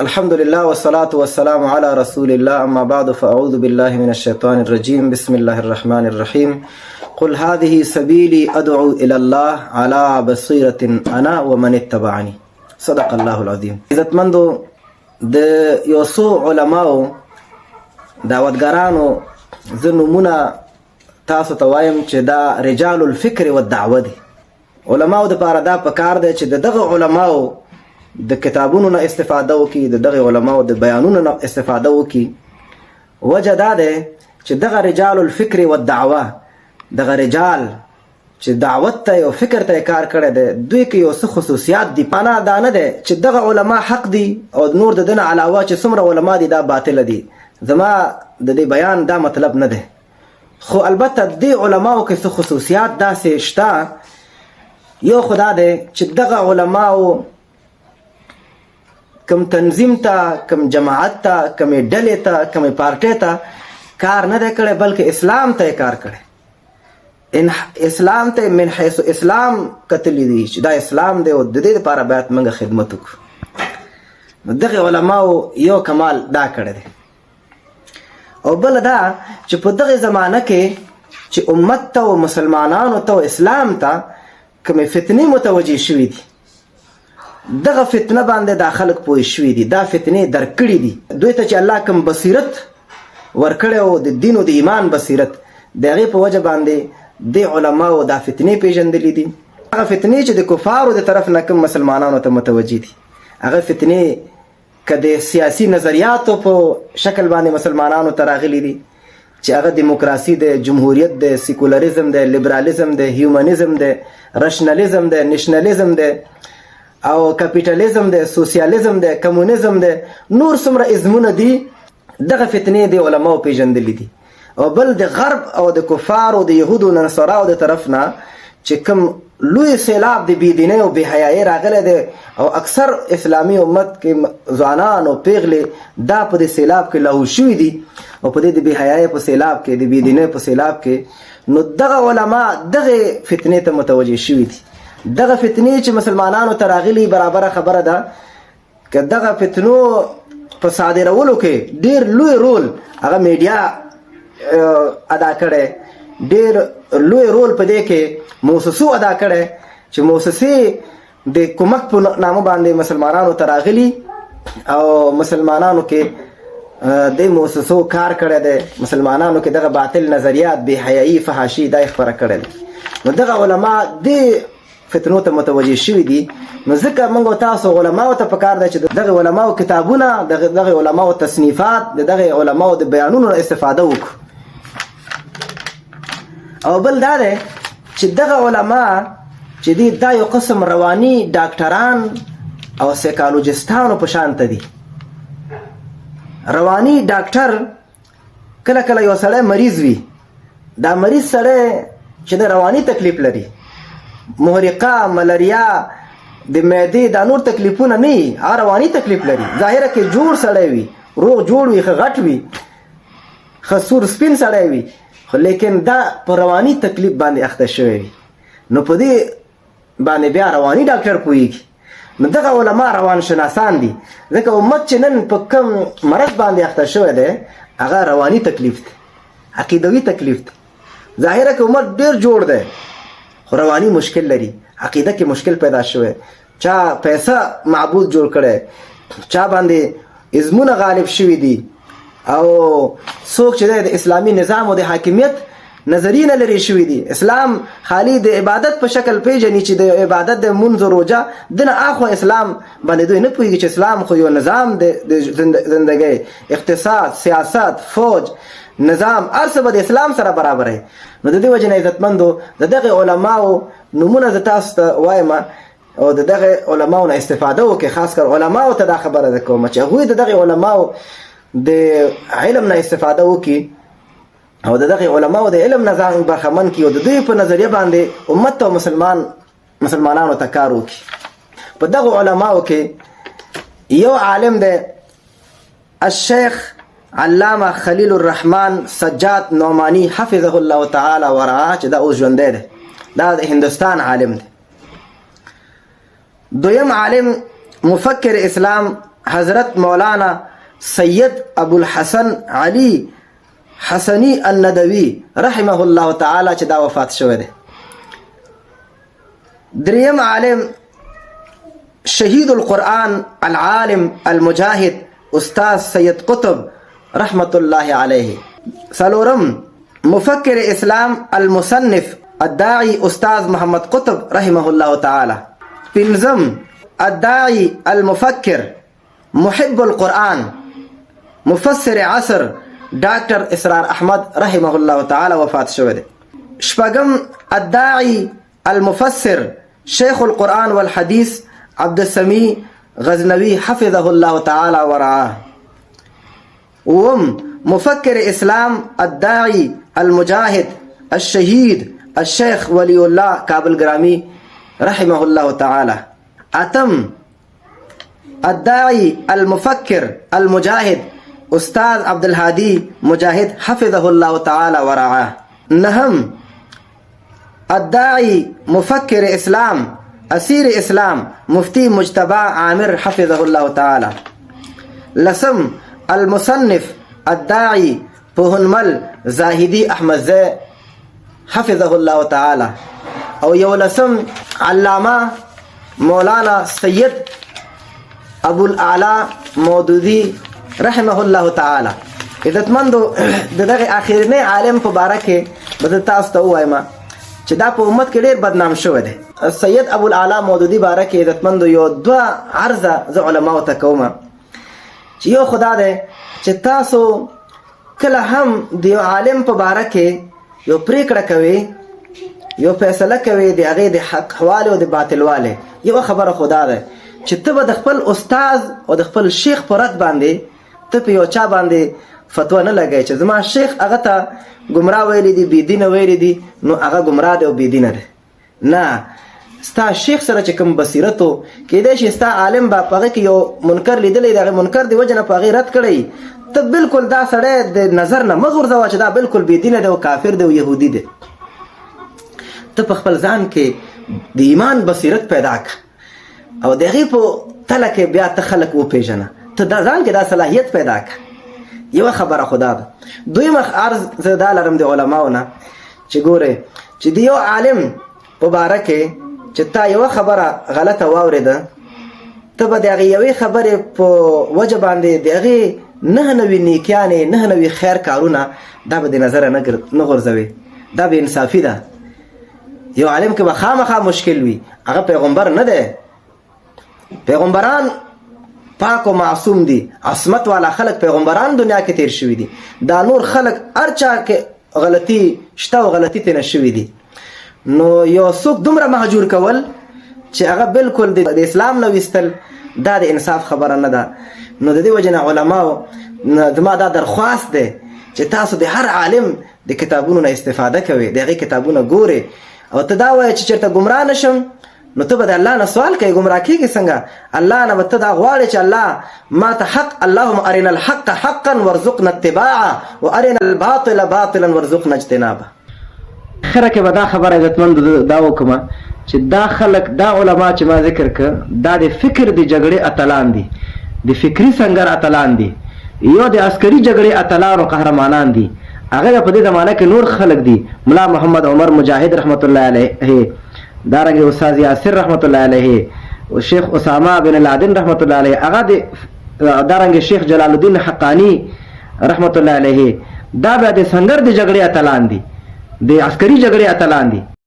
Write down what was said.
الحمد لله والصلاة والسلام على رسول الله. أما بعد فأعوذ بالله من الشيطان الرجيم. بسم الله الرحمن الرحيم. قل هذه سبيلي أدعو إلى الله على بصيرة أنا ومن اتبعني. صدق الله العظيم. عزتمندو د یوسو علماو دعوتګرانو زه نومونه تاسو ته وایم چې دا رجال الفکر والدعوه دي. علماو د پاره دا پکار دی چې دغه علماو د کتابونو نه استفاده وکړي، دغه علماو د بیانونو نه استفاده وکړي. وجه دا دی چې دغه رجال الفکر والدعوه، دغه رجال چې دعوت ته او فکر ته کار کړی دی، دوی کې یو څه خصوصیات دي. معنا دا نه دی چې دغه علما حق دي او نور د دنه علاوه چې څومره علما دي دا باطل دي. زما د دې بیان دا مطلب نه دی، خو البته د علماو کې څه خصوصیات داسې شته. یو خدا دی چې دغه علماو کم تنظیم ته، کم جماعت ته، کم ډلې ته، کم پارټۍ ته کار نه دی کړی، بلکې اسلام ته کار کړی. اسلام ته من حیث اسلام کتلی دی چې دا اسلام دی او د دې لپاره باید موږ خدمت وکړو. دغه علماو یو کمال دا کړی دی. او بل دا چې په دغه زمانه کې چې امت ته او مسلمانانو ته او اسلام ته کومې فتنې متوجه شوي دي، دغه فتنه باندې دا خلک پوه شوي دي، دا فتنې درک کړي دي. دوی ته چې الله کوم بصیرت ورکړی او د دین او د ایمان بصیرت، د هغې په وجه باندې د علماو دا فتنې پیژندلې دي. هغه فتنې چې د کفارو د طرف نه کوم مسلمانانو ته متوجه دي، هغه فتنې که د سیاسي نظریاتو په شکل باندې مسلمانانو ته راغلي دي، چې هغه دیموکراسي دی، جمهوریت دی، سیکولریزم دی، لیبرالیزم دی، هیومنیزم دی، رشنالیزم دی، نشنالیزم دی او کپیټالیزم دی، سوسیالیزم دی، کمونیزم دی، نور څومره ازمونه دي، دغه فتنې د علماو پیژندلې دي. او بل د غرب او د کفارو د یهودو او نصاراو د طرف نه چې کوم لوی سیلاب د بېدینۍ او بېحیایۍ راغلی دی او اکثر اسلامي امت کې ځوانان او پیغلې دا په دې سیلاب کې لاهو شوي دي او په دې د بېحیایۍ په سیلاب کې، د بېدینۍ په سیلاب کې، نو دغه علما دغه فتنې ته متوجه شوي دي. دغه فتنې چې مسلمانانو ته راغلي، برابره خبره ده که دغه فتنو په صادرولو کې ډېر لوی رول هغه میډیا ادا کړی، ډېر لوی رول په دې کې موسسو ادا کړی چې موسسې د کومک په نامه باندې مسلمانانو ته راغلي او مسلمانانو کې د موسسو کار کړی دی. مسلمانانو کې دغه باطل نظریات، بېحیایي، فحاشي دا یې خپره کړی دی. نو دغه علما د فتنو ته متوجه شوي دي. نو ځکه موږ او تاسو علماو ته پکار دی چې دغه علماو کتابونه، دغه علماو تصنیفات، دغه علماو د بیانونو استفاده وکړو. او بل دا دی چې دغه علما چې دي دا یو قسم رواني ډاکټران او سایکالوجستانو په شانته دي. رواني ډاکټر کله کله یو سړی مریض وي، دا مریض سړی چې د رواني تکلیف لري، محرقه، ملاریا، د معدې دا نور تکلیفونه نه وي، هغه رواني تکلیف لري. ظاهره کې جوړ سړی وي، روغ جوړ وي، ښه غټ وي، ښه سور سپین سړی وي، خو لیکن دا په رواني تکلیف باندې اخته شوی وي. نو په دې باندې بیا رواني ډاکټر پوهېږي. نو دغه علما روان شناسان دي، ځکه امت چې نن په کم مرض باندې اخته شوی دی هغه رواني تکلیف دی، عقیدوي تکلیف دی. ظاهره کې امت ډېر جوړ دی خو رواني مشکل لري، عقیده کې مشکل پیدا شوی، چا پیسه معبود جوړ کړی، چا باندې ازمونه غالب شوي دي، او څوک چې د اسلامي نظام او د حاکمیت نظریې نه لرې شوي دي. اسلام خالی د عبادت په شکل پیژني چې د عبادت د منځ روژه دنه اخوا اسلام باندې دوی نه پوهېږي چې اسلام خو یو نظام د زندګۍ، اقتصاد، سیاست، فوج، نظام، هر څه به د اسلام سره برابر وي. نو د دې وجې نه عزتمندو د دغه علماو نومونه زه تاسو ته وایم او د دغه علماو نه استفاده وکړئ. خاص کر علماو ته دا خبره کوم چې هغوی د دغه علماو د علم نه استفاده وکړي او د دغه علماو د علم نه ځان برخمن کړي او د دوی په نظریه باندې امت ته مسلمانانو ته کار وکړي. په دغه علماو کې یو عالم دی الشیخ علامه خلیل الرحمن سجاد نعمانی حفظه الله تعالی ورعاه، چې دا اوس ژوندی دی، دا د هندوستان عالم دی. دویم عالم مفکر اسلام حضرت مولانا سید ابوالحسن علي حسني الندوي رحمه الله تعالی چې دا وفات شوی دی. دریم عالم شهید القرآن العالم المجاهد استاذ سید قطب رحمة الله عليه. سلورم مفکر اسلام المصنف الداعي استاذ محمد قطب رحمه الله تعالى. پنځم الداعي المفکر محب القرآن مفسر عصر ډاکټر اسرار احمد رحمه الله تعالی وفات شوی دی. شپږم الداعي المفسر شیخ القرآن والحديث عبد السميع غزنوي حفظه الله تعالى ورعاه. مفكر اسلام الداعي المجاهد الشهيد الشيخ ولي الله كابل جرامي رحمه الله تعالى. اتم الداعي المفكر المجاهد استاذ عبد الهادي مجاهد حفظه الله تعالى ورعاه. نهم الداعي مفكر اسلام اسير اسلام مفتي مجتبى عامر حفظه الله تعالى. لسم المصنف الداعي پوهنمل زاهدي احمد زي حفظه الله تعالى. او یو لسم علامه مولانا سید ابو الاعلى مودودي رحمه الله تعالى. عزتمندو دغه اخرنی عالم په باره کې به تاسو ته وایم چې دا په امت کې ډېر بدنام شوی دی. سید ابو الاعلى مودودي باره کې عزتمندو یو دوه عرضه زه علماو ته کوم چې یو خدا دی چې تاسو کله هم د یو عالم په باره کې یو پریکړه کوي یو فیصله کوي د هغې د حق حواله او د باطل واله، یو خبره خدا ده چې ته به د خپل استاد او د خپل شیخ په رد باندې ته په یو چا باندې فتوا نه لګوې چې زما شیخ هغه ته ګمراه ویلی دي بېدینه ویلی دي نو هغه ګمراه دی او بېدینه دی. نه، ستا شیخ سره چې کوم بصیرت و کیدای شي ستا عالم به په هغه کې یو منکر لیدلی د هغې منکر د وجې نه په هغې رد کړی، ته بلکل دا سړی د نظر نه مه غورځوه چې دا بلکل بېدینه دی او کافر دی او یهودي دی. ته په خپل ځان کې د ایمان بصیرت پیدا کړه او د هغې په تله کې بیا ته خلک وپېژنه، ته دا ځان کې دا صلاحیت پیدا کړه. یوه خبره خدا ده. دویمه عرض زه دا لرم د علماو نه چې ګورې چې د یو عالم په باره کې چې تا یوه خبره غلطه واورېده، ته به د هغې یوې خبرې په وجه باندې د هغې نه نوي نیکیانې نه نوي خیر کارونه دا به د نظره نه غورځوې. دا بې انصافي ده. یو عالم کې به خامخا مشکل وي، هغه پیغمبر نه دی. پیغمبران پاک و معصوم دي، عصمت والا خلق پیغمبران دنیا کې تیر شوي دي. دا نور خلق هر چا کې غلطي شته او غلطي ترې شوي دي. نو یو څوک دومره مهجور کول چې هغه بلکل د اسلام نه ویستل دا د انصاف خبره نه ده. نو د دې وجې نه علماو زما دا درخواست دی چې تاسو د هر عالم د کتابونو نه استفاده کوئ، د هغې کتابونه ګورئ او ته دا وایه چې چېرته ګمراه نشم نو ته به د الله نه سوال کوې ګمراه کېږي څنګه؟ الله نه به ته دا غواړې چې الله ما ته حق اللهم ارنا الحق حقا وارزقنا اتباعه وارنا الباطل باطلا وارزقنا اجتنابه. اخره کې به دا خبره عزتمندو دا وکړم چې دا خلک دا علما چې ما ذکر کړ دا د فکر د جګړې اتلان دي، د فکري سنګر اتلان دي، یو د عسکري جګړې اتلان او قهرمانان دي. هغه په دې زمانه کې نور خلک دي، ملا محمد عمر مجاهد رحمت الله علیه، دارنګه استاد یاسر رحمت الله علیه، او شیخ اسامه بن لادن رحمت الله علیه، هغه دارنګه شیخ جلال الدین حقانی رحمت الله علیه. دا به د سنگر د جګړې اتلان دي، د عسکري جګړې اتلان دي.